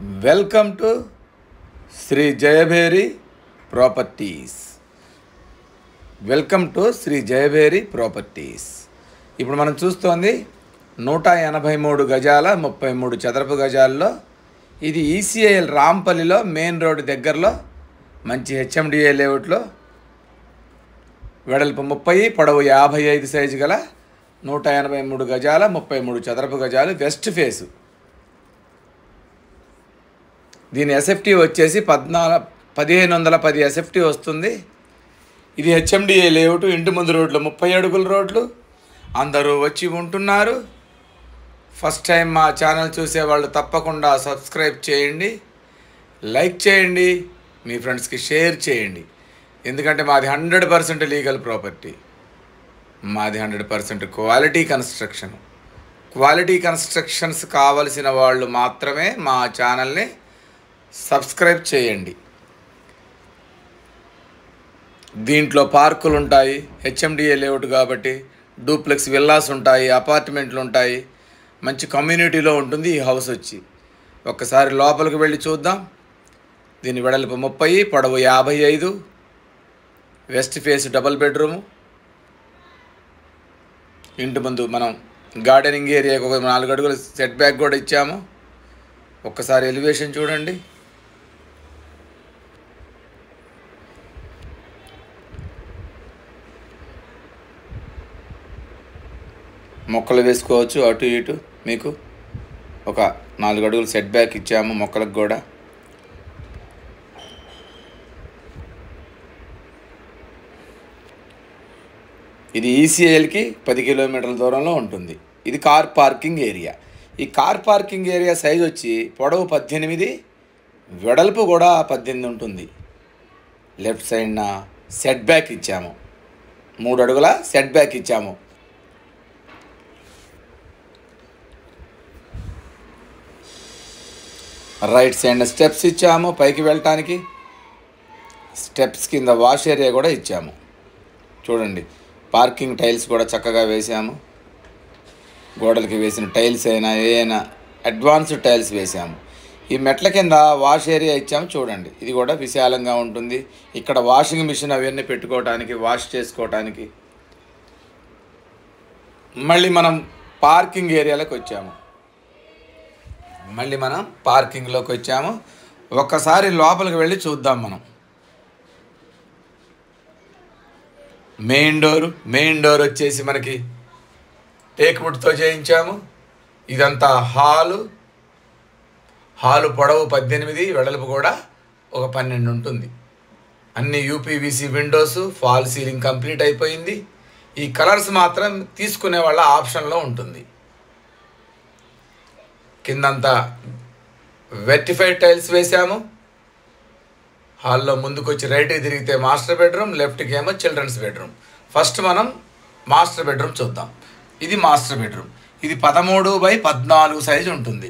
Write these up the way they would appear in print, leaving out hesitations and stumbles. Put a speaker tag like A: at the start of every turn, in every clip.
A: Welcome to Shri Jayabheri properties. ఇప్పుడు మనం చూస్తోంది 183 గజాల 33 చదరపు గజాల్లో ఇది ఈసీఐఎల్ రాంపల్లిలో మెయిన్ రోడ్డు దగ్గరలో మంచి హెచ్ఎండిఏ లేఅవుట్లో వెడల్పు 30 పొడవు 55 సైజు గల 183 గజాల 33 చదరపు గజాలు వెస్ట్ ఫేసు. దీని ఎస్ఎఫ్టీ వచ్చేసి 1510 ఎస్ఎఫ్టీ వస్తుంది. ఇది హెచ్ఎండిఏ లేఅవుట్. ఇంటి ముందు రోడ్లు 30 అడుగుల రోడ్లు. అందరూ వచ్చి ఉంటున్నారు. ఫస్ట్ టైం మా ఛానల్ చూసేవాళ్ళు తప్పకుండా సబ్స్క్రైబ్ చేయండి, లైక్ చేయండి, మీ ఫ్రెండ్స్కి షేర్ చేయండి. ఎందుకంటే మాది 100% లీగల్ ప్రాపర్టీ, మాది 100% క్వాలిటీ కన్స్ట్రక్షన్. క్వాలిటీ కన్స్ట్రక్షన్స్ కావలసిన వాళ్ళు మాత్రమే మా ఛానల్ని సబ్స్క్రైబ్ చేయండి. దీంట్లో పార్కులు ఉంటాయి, హెచ్ఎండిఏ లేఅవుట్ కాబట్టి డూప్లెక్స్ విల్లాస్ ఉంటాయి, అపార్ట్మెంట్లు ఉంటాయి. మంచి కమ్యూనిటీలో ఉంటుంది ఈ హౌస్ వచ్చి. ఒక్కసారి లోపలికి వెళ్ళి చూద్దాం. దీని వెడల్పు 30, పొడవు 55, వెస్ట్ ఫేస్ డబుల్ బెడ్రూము. ఇంటి ముందు మనం గార్డెనింగ్ ఏరియాకి ఒక 4 అడుగులు సెట్ బ్యాక్ కూడా ఇచ్చాము. ఒక్కసారి ఎలివేషన్ చూడండి. మొక్కలు వేసుకోవచ్చు అటు ఇటు. మీకు ఒక 4 అడుగులు సెట్ బ్యాక్ ఇచ్చాము మొక్కలకు కూడా. ఇది ఈసీఐఎల్కి 10 కిలోమీటర్ల దూరంలో ఉంటుంది. ఇది కార్ పార్కింగ్ ఏరియా. ఈ కార్ పార్కింగ్ ఏరియా సైజ్ వచ్చి పొడవు 18, వెడల్పు కూడా 18 ఉంటుంది. లెఫ్ట్ సైడ్న సెట్ బ్యాక్ ఇచ్చాము, 3 అడుగుల సెట్ బ్యాక్ ఇచ్చాము. రైట్ సైడ్న స్టెప్స్ ఇచ్చాము పైకి వెళ్ళటానికి. స్టెప్స్ కింద వాష్ ఏరియా కూడా ఇచ్చాము. చూడండి, పార్కింగ్ టైల్స్ కూడా చక్కగా వేసాము. గోడలకి వేసిన టైల్స్ అయినా ఏమైనా అడ్వాన్స్డ్ టైల్స్ వేసాము. ఈ మెట్ల కింద వాష్ ఏరియా ఇచ్చాము. చూడండి, ఇది కూడా విశాలంగా ఉంటుంది. ఇక్కడ వాషింగ్ మిషన్ అవన్నీ పెట్టుకోవడానికి, వాష్ చేసుకోవటానికి. మళ్ళీ మనం పార్కింగ్ ఏరియాలోకి వచ్చాము. ఒక్కసారి లోపలికి వెళ్ళి చూద్దాం మనం. మెయిన్ డోర్ వచ్చేసి మనకి టేక్వుడ్తో చేయించాము. ఇదంతా హాలు పొడవు 18, వెడల్పు కూడా ఒక 12 ఉంటుంది. అన్ని UPVC Windows, fall ceiling complete అయిపోయింది. ఈ కలర్స్ మాత్రం తీసుకునే వాళ్ళ ఆప్షన్లో ఉంటుంది. కిందంతా వెర్టిఫైడ్ టైల్స్ వేసాము. హాల్లో ముందుకు వచ్చి రైట్కి తిరిగితే మాస్టర్ బెడ్రూమ్, లెఫ్ట్కి ఏమో చిల్డ్రన్స్ బెడ్రూమ్. ఫస్ట్ మనం మాస్టర్ బెడ్రూమ్ చూద్దాం. ఇది మాస్టర్ బెడ్రూమ్. ఇది 13x14 సైజు ఉంటుంది.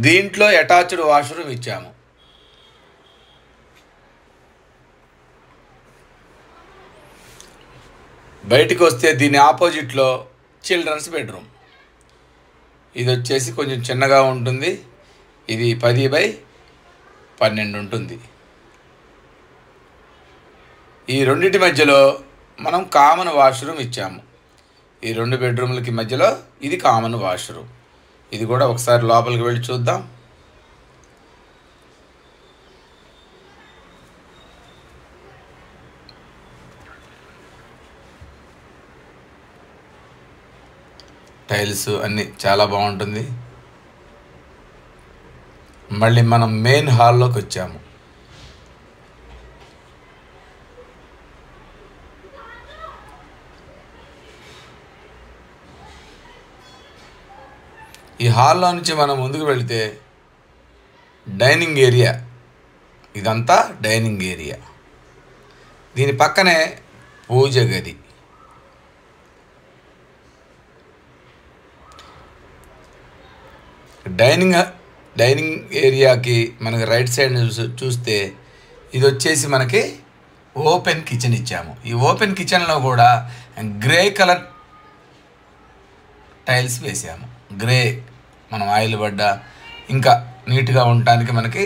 A: దీంట్లో అటాచ్డ్ వాష్రూమ్ ఇచ్చాము. బయటికి వస్తే దీని ఆపోజిట్లో చిల్డ్రన్స్ బెడ్రూమ్. ఇది వచ్చేసి కొంచెం చిన్నగా ఉంటుంది. ఇది 10x12 ఉంటుంది. ఈ రెండింటి మధ్యలో మనం కామన్ వాష్రూమ్ ఇచ్చాము. ఈ 2 బెడ్రూమ్లకి మధ్యలో ఇది కామన్ వాష్రూమ్. ఇది కూడా ఒకసారి లోపలికి వెళ్ళి చూద్దాం. టైల్స్ అన్నీ చాలా బాగుంటుంది. మళ్ళీ మనం మెయిన్ హాల్లోకి వచ్చాము. ఈ హాల్లో నుంచి మనం ముందుకు వెళితే డైనింగ్ ఏరియా. ఇదంతా డైనింగ్ ఏరియా. దీని పక్కనే పూజ గది. డైనింగ్ ఏరియాకి మనకి రైట్ సైడ్ చూస్తే ఇది వచ్చేసి మనకి ఓపెన్ కిచెన్ ఇచ్చాము. ఈ ఓపెన్ కిచెన్లో కూడా గ్రే కలర్ టైల్స్ వేసాము. గ్రే మనం ఆయిల్ పడ్డ ఇంకా నీట్గా ఉండటానికి మనకి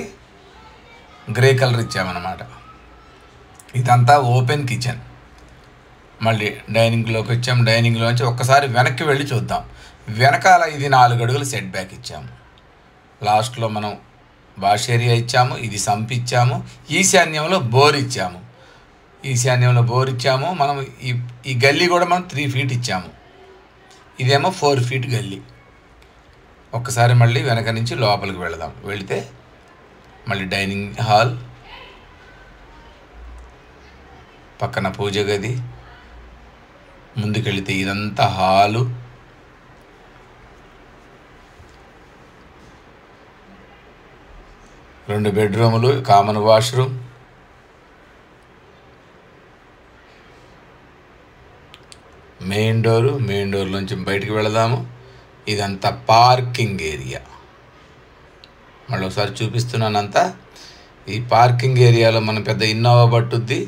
A: గ్రే కలర్ ఇచ్చామన్నమాట. ఇదంతా ఓపెన్ కిచెన్. మళ్ళీ డైనింగ్లోకి వచ్చాం. డైనింగ్లోంచి ఒక్కసారి వెనక్కి వెళ్ళి చూద్దాం. వెనకాల ఇది 4 అడుగులు సెట్ బ్యాక్ ఇచ్చాము. లాస్ట్లో మనం వాష్ ఏరియా ఇచ్చాము. ఇది సంప్ ఇచ్చాము. ఈశాన్యంలో బోర్ ఇచ్చాము. మనం ఈ గల్లీ కూడా మనం 3 ఫీట్ ఇచ్చాము. ఇదేమో 4 ఫీట్ గల్లీ. ఒక్కసారి మళ్ళీ వెనక నుంచి లోపలికి వెళదాం. వెళితే మళ్ళీ డైనింగ్ హాల్, పక్కన పూజ గది, ముందుకెళితే ఇదంతా హాలు, రెండు బెడ్రూములు, కామన్ వాష్రూమ్, మెయిన్ డోర్ నుంచి బయటికి వెళదాము. ఇదంతా పార్కింగ్ ఏరియా. మళ్ళీ ఒకసారి చూపిస్తున్నానంతా. ఈ పార్కింగ్ ఏరియాలో మనం పెద్ద ఇన్నోవా పట్టుద్ది,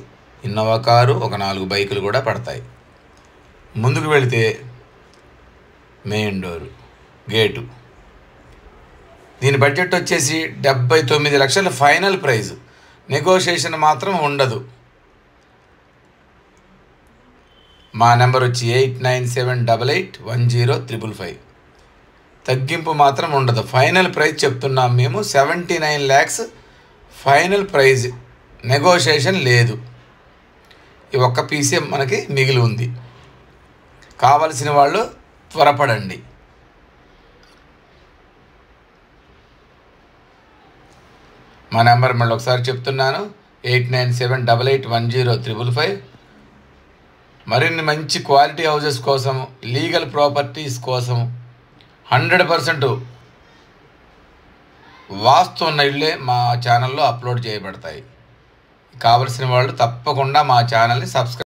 A: ఇన్నోవా కారు, ఒక 4 బైకులు కూడా పడతాయి. ముందుకు వెళితే మెయిన్ డోరు, గేటు. దీని బడ్జెట్ వచ్చేసి 79 లక్షలు ఫైనల్ ప్రైజు. నెగోషియేషన్ మాత్రం ఉండదు. మా నెంబర్ వచ్చి 8978810555. తగ్గింపు మాత్రం ఉండదు. ఫైనల్ ప్రైజ్ చెప్తున్నాం మేము 79 lakhs ఫైనల్ ప్రైజ్. నెగోషియేషన్ లేదు. ఈ ఒక్క పీసే మనకి మిగిలి ఉంది. కావలసిన వాళ్ళు త్వరపడండి. మా నెంబర్ మళ్ళీ ఒకసారి చెప్తున్నాను, 8978810555. మరిన్ని మంచి క్వాలిటీ హౌజెస్ కోసం, లీగల్ ప్రాపర్టీస్ కోసం 100% వాస్తు ఉన్న ఇళ్ళే మా ఛానల్లో అప్లోడ్ చేయబడతాయి. కావలసిన వాళ్ళు తప్పకుండా మా ఛానల్ని సబ్స్క్రైబ్